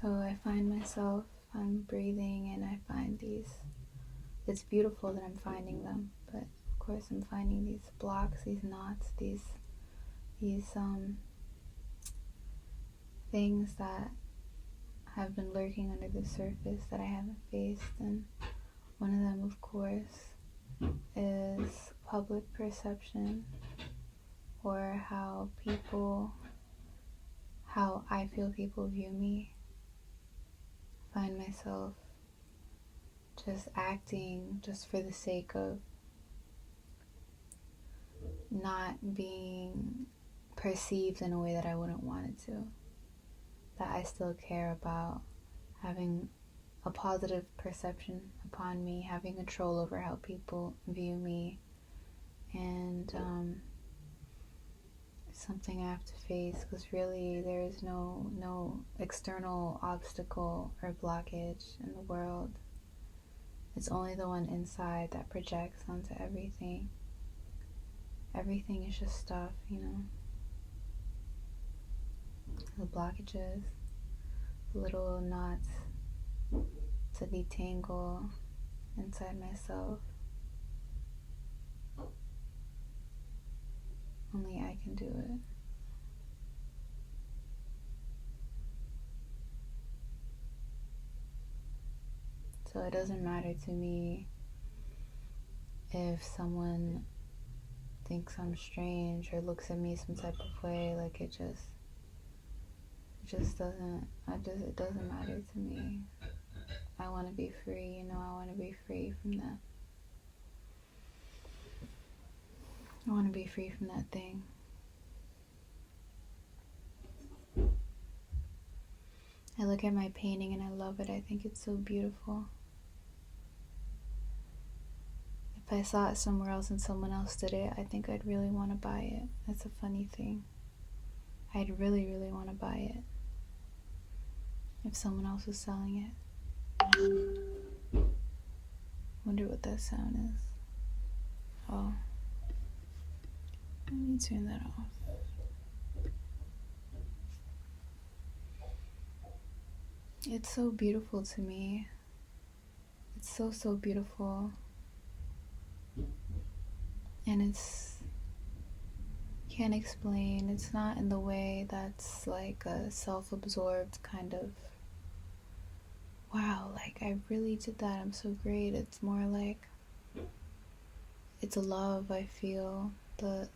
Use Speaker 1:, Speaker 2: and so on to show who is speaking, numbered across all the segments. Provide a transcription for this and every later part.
Speaker 1: So I find myself, I'm breathing and I find these, it's beautiful that I'm finding them, but of course I'm finding these blocks, these knots, these things that have been lurking under the surface that I haven't faced. And one of them, of course, is public perception, or how I feel people view me. I find myself just acting just for the sake of not being perceived in a way that I wouldn't want it to. That I still care about having a positive perception upon me, having control over how people view me, and it's something I have to face, because really there is no external obstacle or blockage in the world. It's only the one inside that projects onto everything. Everything is just stuff, the blockages, the little knots to detangle inside myself. Only I can do it. So it doesn't matter to me if someone thinks I'm strange or looks at me some type of way. Like it doesn't matter to me. I want to be free, I want to be free from that. I want to be free from that thing. I look at my painting and I love it. I think it's so beautiful. If I saw it somewhere else and someone else did it, I think I'd really want to buy it. That's a funny thing. I'd really, really want to buy it if someone else was selling it. Wonder what that sound is. Oh, let me turn that off. It's so beautiful to me. It's so beautiful. And can't explain. It's not in the way that's like a self-absorbed kind of, wow, like I really did that, I'm so great. It's more like, it's a love I feel, the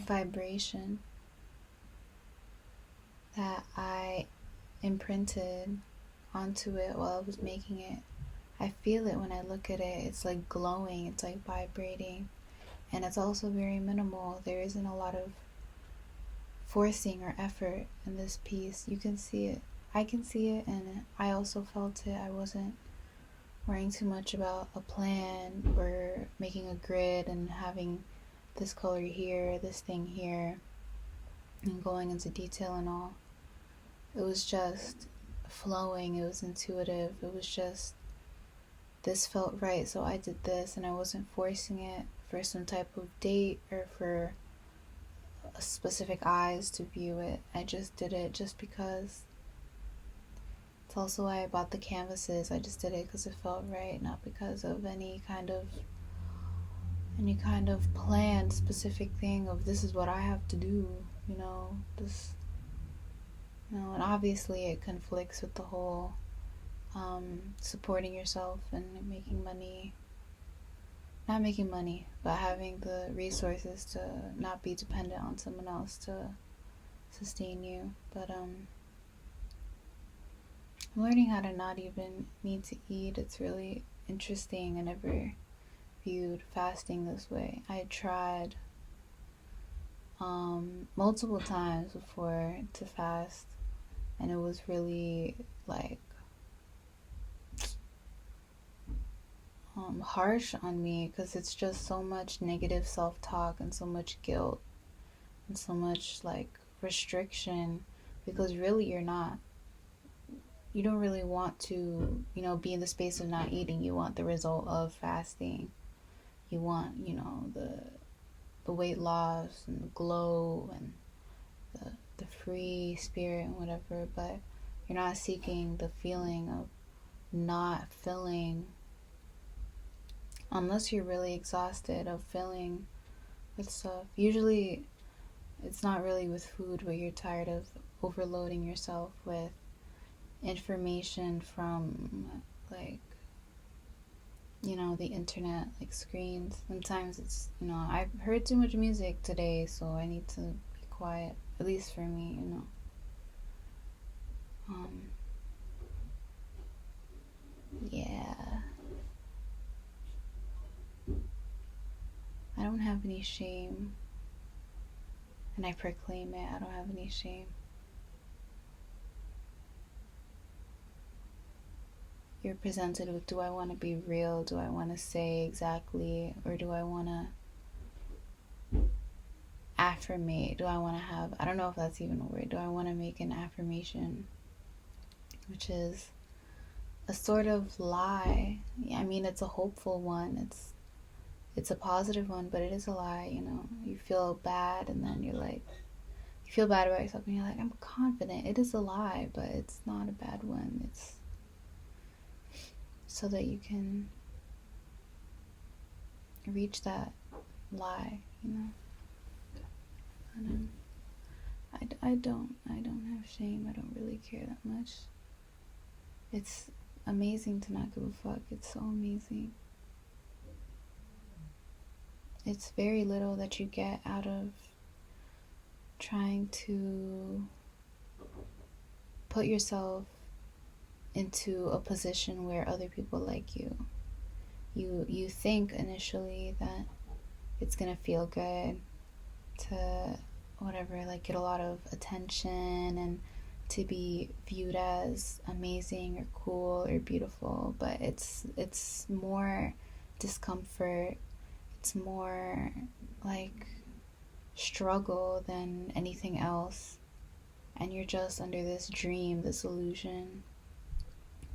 Speaker 1: vibration that I imprinted onto it while I was making it. I feel it when I look at it. It's like glowing, it's like vibrating, and it's also very minimal. There isn't a lot of forcing or effort in this piece. You can see it. I can see it, and I also felt it. I wasn't worrying too much about a plan or making a grid and having this color here, this thing here, and going into detail and all. It was just flowing. It was intuitive. It was just, this felt right, so I did this, and I wasn't forcing it for some type of date or for specific eyes to view it. I just did it just because. It's also why I bought the canvases. I just did it because it felt right, not because of any kind of planned specific thing of this is what I have to do, and obviously it conflicts with the whole supporting yourself and not making money, but having the resources to not be dependent on someone else to sustain you. But I'm learning how to not even need to eat. It's really interesting. I never viewed fasting this way. I had tried multiple times before to fast, and it was really like harsh on me, because it's just so much negative self-talk and so much guilt and so much like restriction, because really you don't really want to be in the space of not eating. You want the result of fasting. You want the weight loss and the glow and the free spirit and whatever, but you're not seeking the feeling of not feeling, unless you're really exhausted of feeling with stuff. Usually it's not really with food, but you're tired of overloading yourself with information from, like, the internet, like screens. Sometimes it's, I've heard too much music today, so I need to be quiet, at least for me. um yeah, I don't have any shame, and I proclaim it. I don't have any shame. You're presented with, do I want to be real? Do I want to say exactly? Or do I want to affirmate? Do I want to have, I don't know if that's even a word. Do I want to make an affirmation? Which is a sort of lie. I mean, it's a hopeful one. It's a positive one, but it is a lie. You feel bad, and then you're like, you feel bad about yourself, and you're like, I'm confident. It is a lie, but it's not a bad one. It's so that you can reach that lie. And I don't have shame. I don't really care that much. It's amazing to not give a fuck. It's so amazing. It's very little that you get out of trying to put yourself into a position where other people like you. You think initially that it's gonna feel good to whatever, like get a lot of attention and to be viewed as amazing or cool or beautiful, but it's more discomfort. It's more like struggle than anything else, and you're just under this dream, this illusion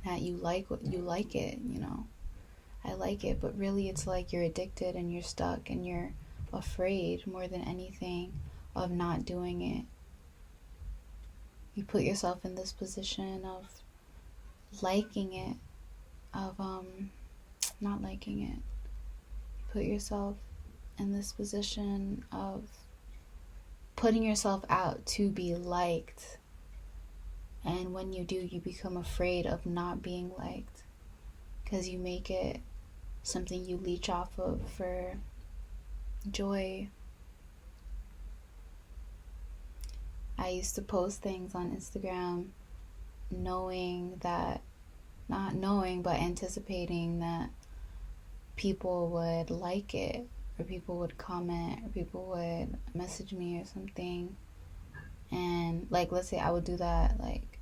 Speaker 1: that you like it. I like it, but really it's like you're addicted and you're stuck and you're afraid more than anything of not doing it. You put yourself in this position of liking it, of not liking it. You put yourself in this position of putting yourself out to be liked, and when you do, you become afraid of not being liked because you make it something you leech off of for joy. I used to post things on Instagram not knowing, but anticipating that people would like it, or people would comment, or people would message me or something. And like, let's say I would do that like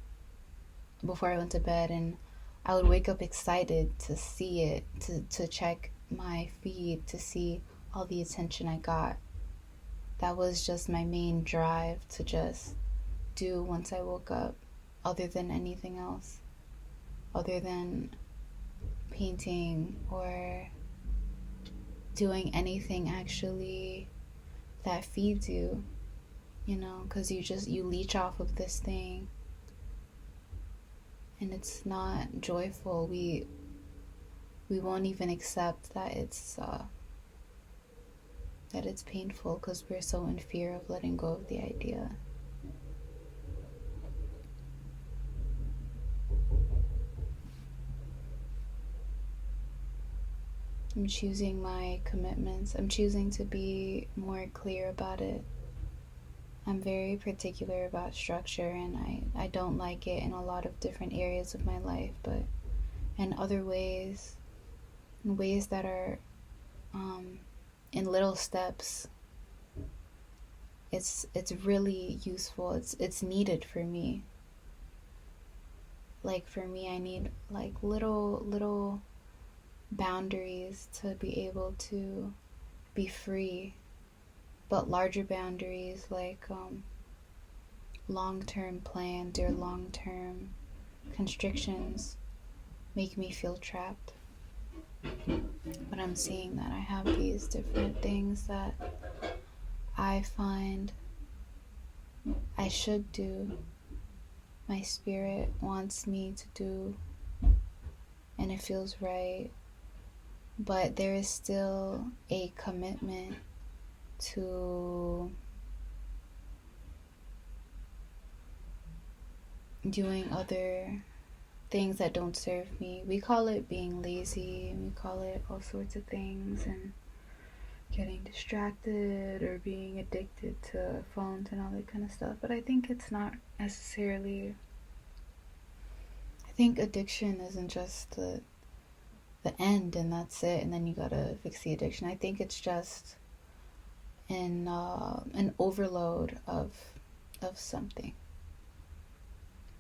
Speaker 1: before I went to bed, and I would wake up excited to see it, to check my feed, to see all the attention I got. That was just my main drive to just do once I woke up, other than anything else, other than painting or doing anything actually that feeds you, because you leech off of this thing, and it's not joyful. We won't even accept that it's painful because we're so in fear of letting go of the idea. I'm choosing my commitments. I'm choosing to be more clear about it. I'm very particular about structure, and I don't like it in a lot of different areas of my life, but in other ways, in ways that are in little steps, it's really useful. It's needed for me. Like for me, I need like little boundaries to be able to be free, but larger boundaries like long-term plans or long-term constrictions make me feel trapped. But I'm seeing that I have these different things that I find I I should do, my spirit wants me to do, and it feels right. But there is still a commitment to doing other things that don't serve me. We call it being lazy, and we call it all sorts of things, and getting distracted or being addicted to phones and all that kind of stuff. But I think it's not necessarily. I think addiction isn't just the end and that's it, and then you gotta fix the addiction. I think it's just an overload of something.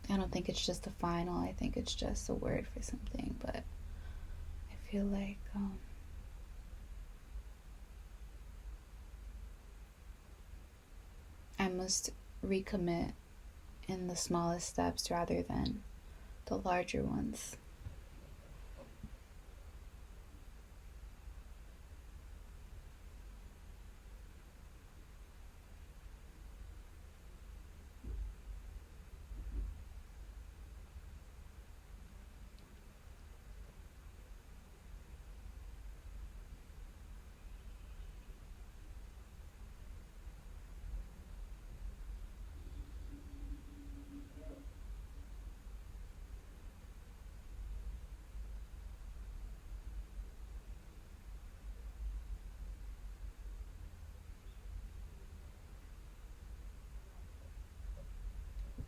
Speaker 1: I don't think it's just a final. I think it's just a word for something. But I feel like I must recommit in the smallest steps rather than the larger ones.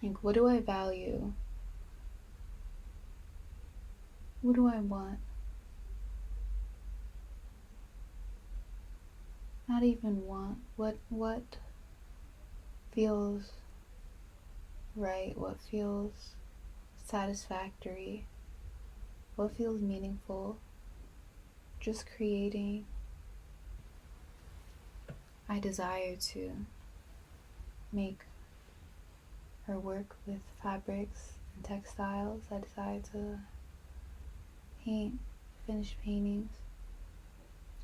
Speaker 1: Like, what do I value? What do I want? Not even want. What feels right? What feels satisfactory? What feels meaningful? Just creating. I desire to make or work with fabrics and textiles. I desire to paint, finish paintings,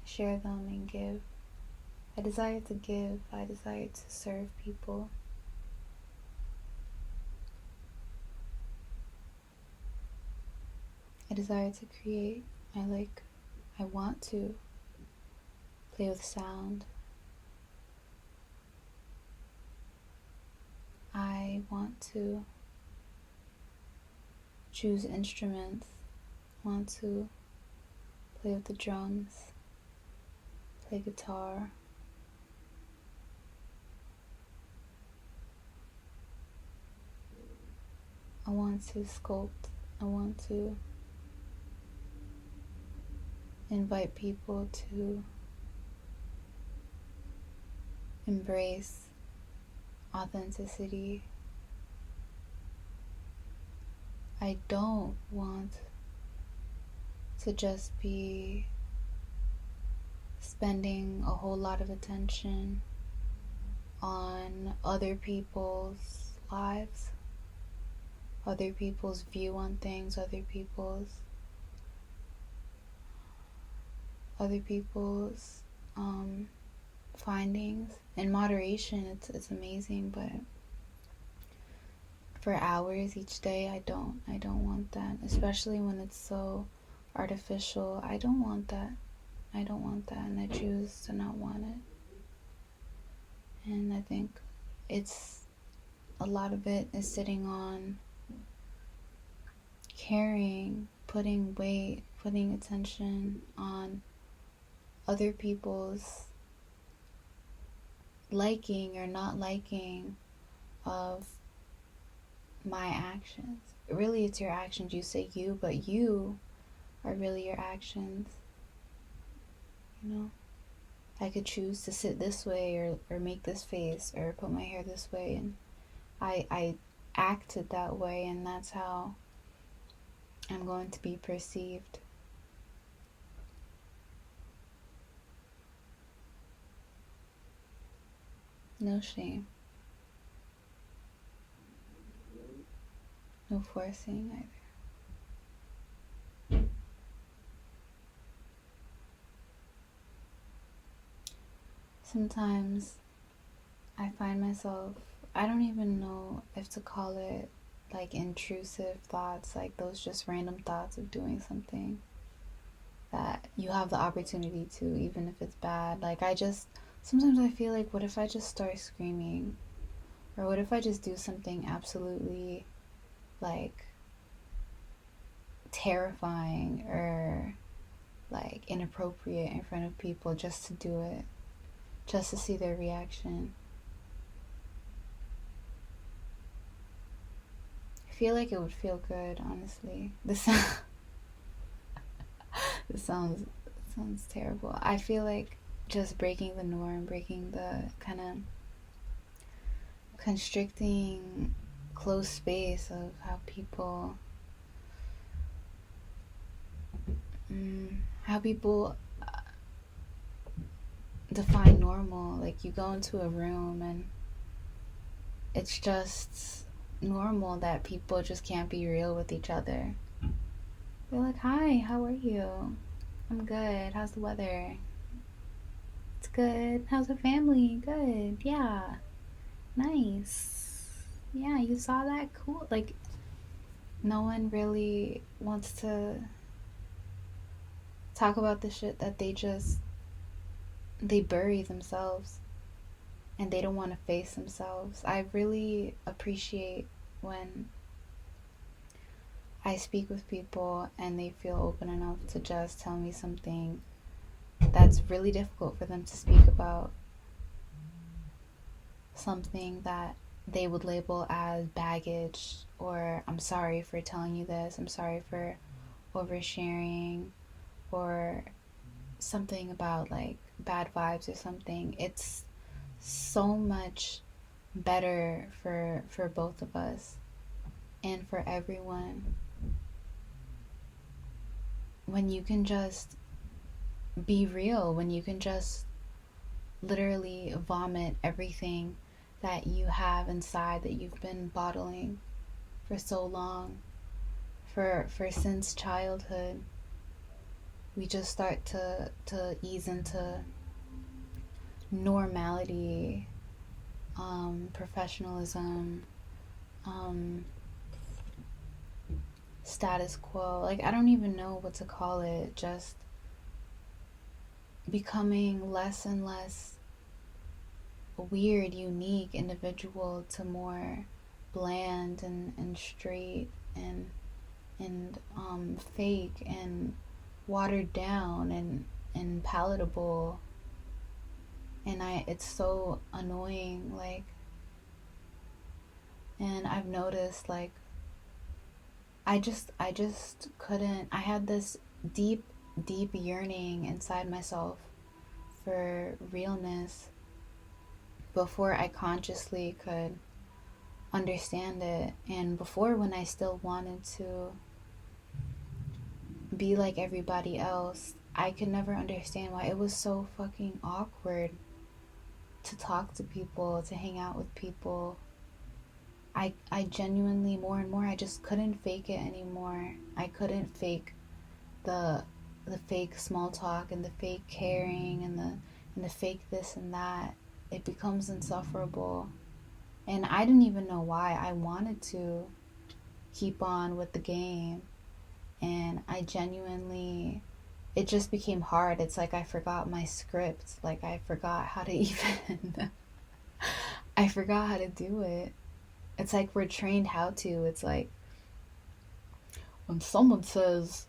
Speaker 1: share them and give. I desire to give. I desire to serve people. I desire to create. I want to play with sound. I want to choose instruments. I want to play with the drums, play guitar. I want to sculpt. I want to invite people to embrace authenticity. I don't want to just be spending a whole lot of attention on other people's lives, other people's view on things, other people's findings. In moderation, it's amazing, but for hours each day, I don't want that, especially when it's so artificial. I don't want that, and I choose to not want it. And I think it's a lot of it is sitting on caring, putting weight, putting attention on other people's liking or not liking of my actions. Really, it's your actions. You say you, but you are really your actions. You know, I could choose to sit this way or make this face or put my hair this way, and I acted that way, and that's how I'm going to be perceived. No shame. No forcing either. Sometimes I find myself I don't even know if to call it like intrusive thoughts, like those just random thoughts of doing something that you have the opportunity to, even if it's bad. Like, sometimes I feel like, what if I just start screaming? Or what if I just do something absolutely, like, terrifying or, like, inappropriate in front of people just to do it, just to see their reaction? I feel like it would feel good, honestly. This sounds terrible. I feel like just breaking the norm, breaking the kind of constricting close space of how people define normal. Like, you go into a room and it's just normal that people just can't be real with each other. They're like, "Hi, how are you?" "I'm good. How's the weather?" "It's good." "How's the family?" "Good." "Yeah." "Nice." "Yeah, you saw that? Cool." Like, no one really wants to talk about the shit that they bury themselves, and they don't want to face themselves. I really appreciate when I speak with people and they feel open enough to just tell me something that's really difficult for them to speak about, something that they would label as baggage, or "I'm sorry for telling you this, I'm sorry for oversharing," or something about like bad vibes or something. It's so much better for both of us and for everyone when you can just be real, when you can just literally vomit everything that you have inside that you've been bottling for so long, for since childhood. We just start to ease into normality, professionalism, um, status quo. Like, I don't even know what to call it. Just becoming less and less weird, unique individual to more bland and straight and fake and watered down and palatable. And it's so annoying. Like, and I've noticed, like, I just couldn't. I had this deep, deep yearning inside myself for realness before I consciously could understand it, and before, when I still wanted to be like everybody else, I could never understand why it was so fucking awkward to talk to people, to hang out with people. I genuinely, more and more, I just couldn't fake it anymore. I couldn't fake the the fake small talk and the fake caring and the fake this and that. It becomes insufferable. And I didn't even know why. I wanted to keep on with the game, and I genuinely, it just became hard. It's like I forgot my script. Like, I forgot how to even I forgot how to do it. It's like we're trained how to. It's like when someone says,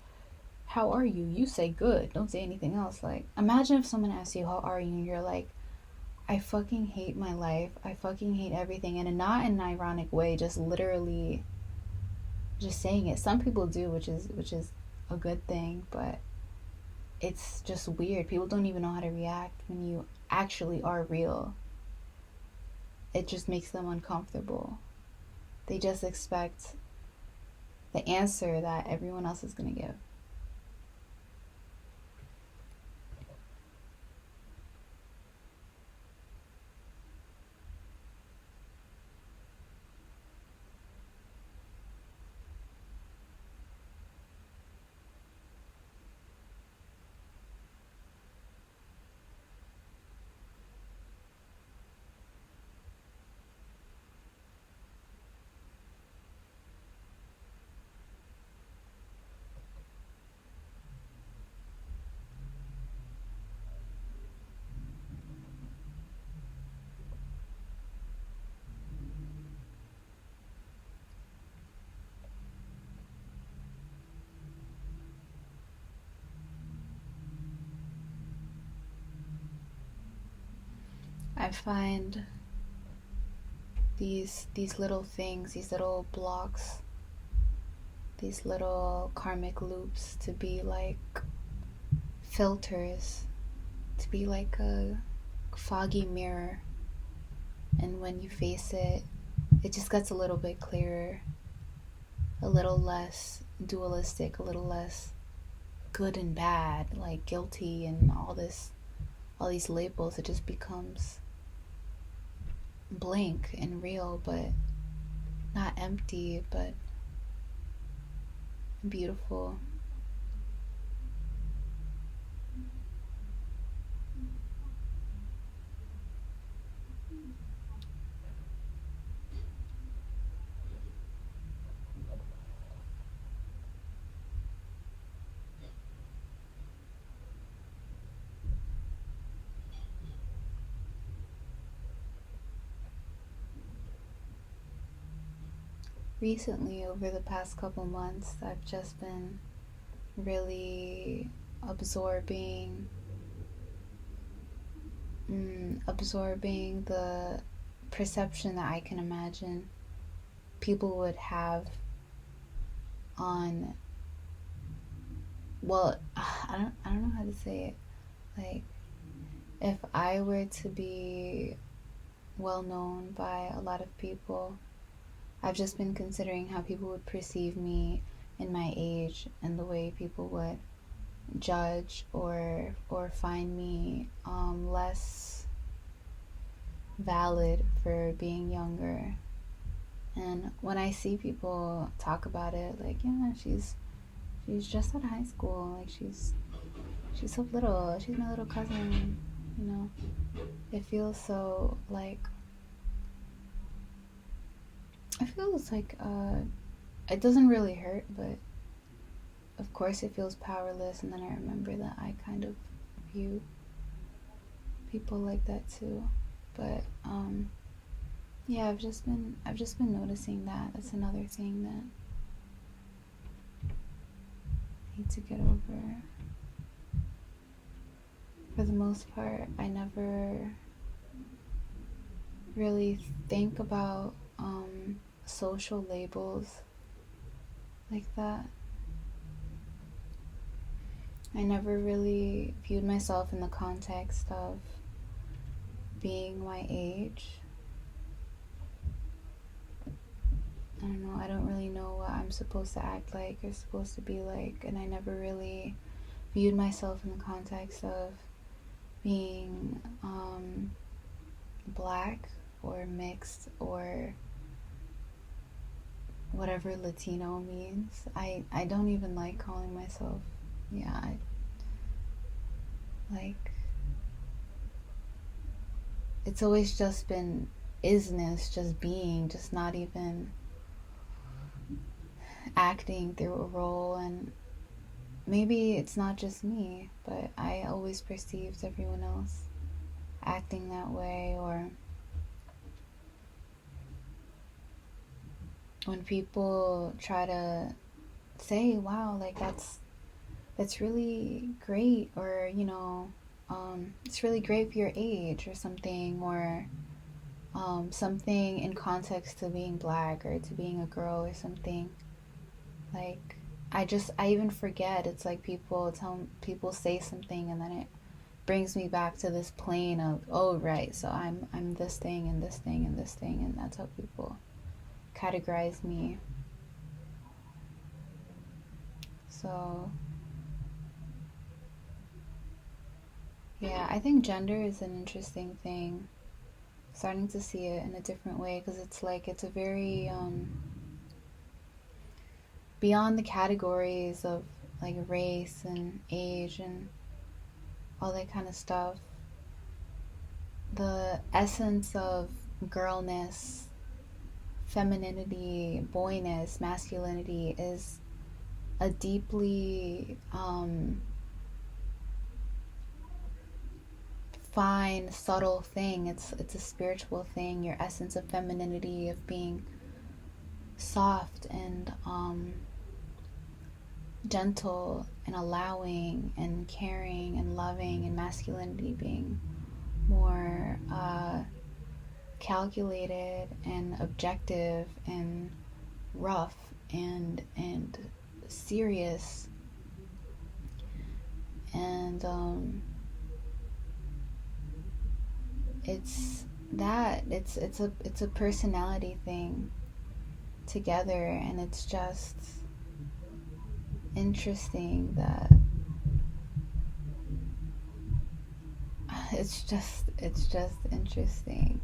Speaker 1: "How are you?" you say good. Don't say anything else. Like, imagine if someone asks you, "How are you?" and you're like, "I fucking hate my life. I fucking hate everything." And not in an ironic way, just literally just saying it. Some people do, which is a good thing, but it's just weird. People don't even know how to react when you actually are real. It just makes them uncomfortable. They just expect the answer that everyone else is going to give. I find these little things, these little blocks, these little karmic loops to be like filters, to be like a foggy mirror. And when you face it, it just gets a little bit clearer, a little less dualistic, a little less good and bad, like guilty and all these labels. It just becomes blank and real, but not empty, but beautiful. Recently, over the past couple months, I've just been really absorbing absorbing the perception that I can imagine people would have on, well, I don't know how to say it. Like, if I were to be well known by a lot of people, I've just been considering how people would perceive me in my age and the way people would judge or find me less valid for being younger. And when I see people talk about it, like, yeah, she's just out of high school, like she's so little, she's my little cousin, you know, it feels so like, it feels like it doesn't really hurt, but of course it feels powerless. And then I remember that I kind of view people like that too. But yeah, I've just been noticing that. That's another thing that I need to get over. For the most part, I never really think about social labels like that. I never really viewed myself in the context of being my age. I don't know, I don't really know what I'm supposed to act like or supposed to be like, and I never really viewed myself in the context of being black or mixed or whatever Latino means. I don't even like calling myself, yeah, like, it's always just been isness, just being, just not even acting through a role. And maybe it's not just me, but I always perceived everyone else acting that way. Or when people try to say, wow, like that's really great, or you know, it's really great for your age or something, or something in context to being black or to being a girl or something. Like, I even forget. It's like people say something and then it brings me back to this plane of, oh right, so I'm this thing and this thing and this thing, and that's how people categorize me. So yeah, I think gender is an interesting thing. Starting to see it in a different way, because it's like it's a very beyond the categories of like race and age and all that kind of stuff. The essence of girlness, femininity, boyness, masculinity is a deeply fine, subtle thing. It's a spiritual thing. Your essence of femininity, of being soft and gentle and allowing and caring and loving, and masculinity being more calculated and objective and rough and serious, and it's a personality thing together, and it's just interesting that it's just interesting.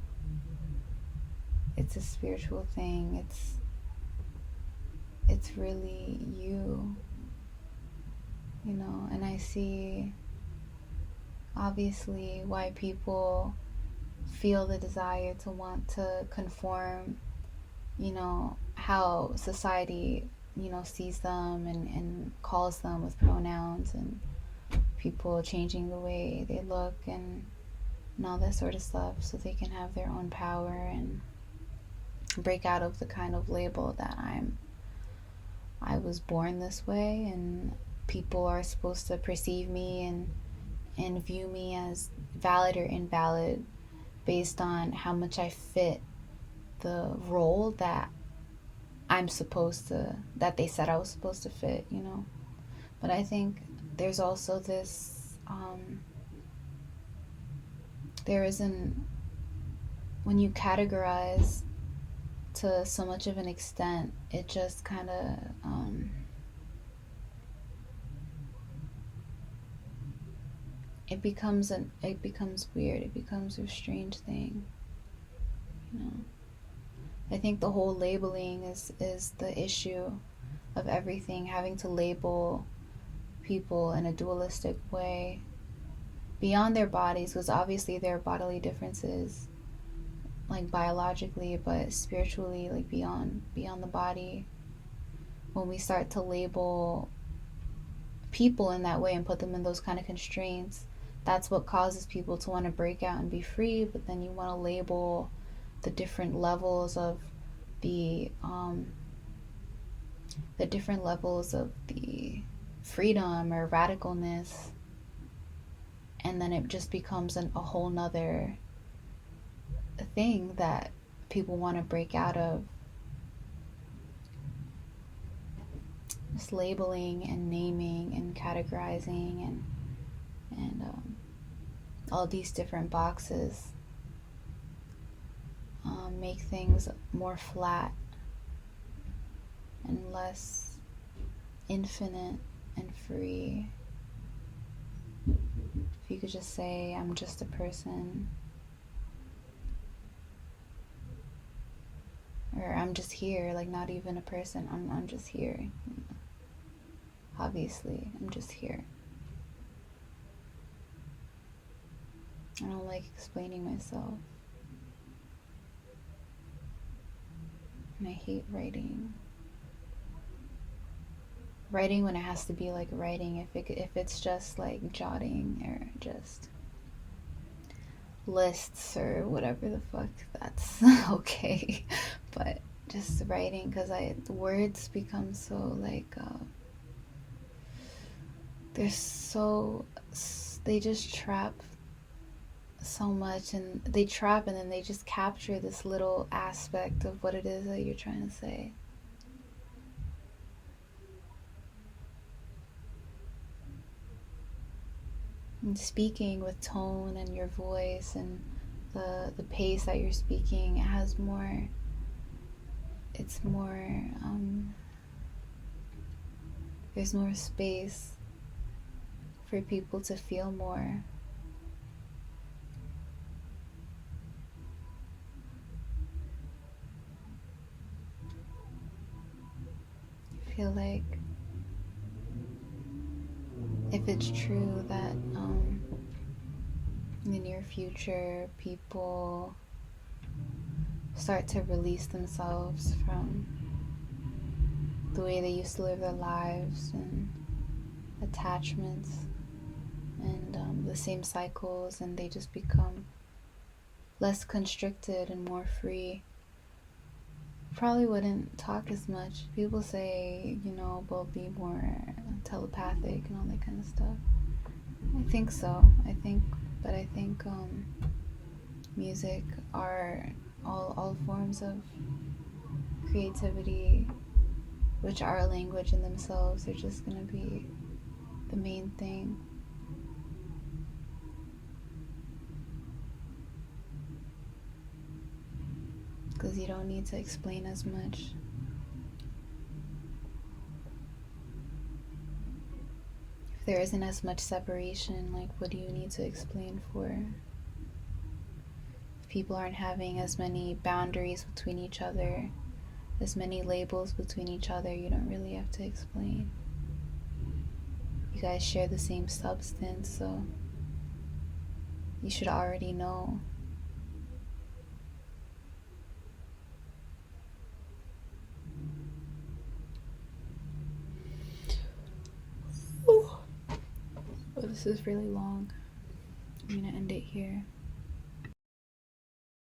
Speaker 1: It's a spiritual thing. It's really you know, and I see obviously why people feel the desire to want to conform, you know, how society, you know, sees them and calls them with pronouns, and people changing the way they look and all that sort of stuff so they can have their own power and break out of the kind of label that I was born this way, and people are supposed to perceive me and view me as valid or invalid based on how much I fit the role that that they said I was supposed to fit, you know. But I think there's also this, there isn't, when you categorize to so much of an extent, it just kind of, it becomes weird. It becomes a strange thing, you know. I think the whole labeling is the issue of everything, having to label people in a dualistic way beyond their bodies, because obviously there are bodily differences, like biologically, but spiritually, like beyond the body. When we start to label people in that way and put them in those kind of constraints, that's what causes people to want to break out and be free. But then you want to label the different levels of the freedom or radicalness, and then it just becomes a whole nother thing that people want to break out of. Just labeling and naming and categorizing and all these different boxes make things more flat and less infinite and free. If you could just say, I'm just a person, or I'm just here, like not even a person, I'm just here. Obviously, I'm just here. I don't like explaining myself. And I hate writing. Writing when it has to be like writing, if it's just like jotting or just lists or whatever the fuck, that's okay. But just writing, because the words become so like they just trap so much, and they trap and then they just capture this little aspect of what it is that you're trying to say. And speaking with tone and your voice and the pace that you're speaking, it has more, it's more, there's more space for people to feel more. I feel like if it's true that in the near future people start to release themselves from the way they used to live their lives and attachments and the same cycles, and they just become less constricted and more free, probably wouldn't talk as much. People say, you know, we'll be more telepathic and all that kind of stuff. I think so. I think But I think music are all forms of creativity, which are a language in themselves, are just gonna be the main thing. Because you don't need to explain as much. If there isn't as much separation, like, what do you need to explain for? If people aren't having as many boundaries between each other, as many labels between each other, you don't really have to explain. You guys share the same substance, so you should already know. Oh, this is really long. I'm gonna end it here.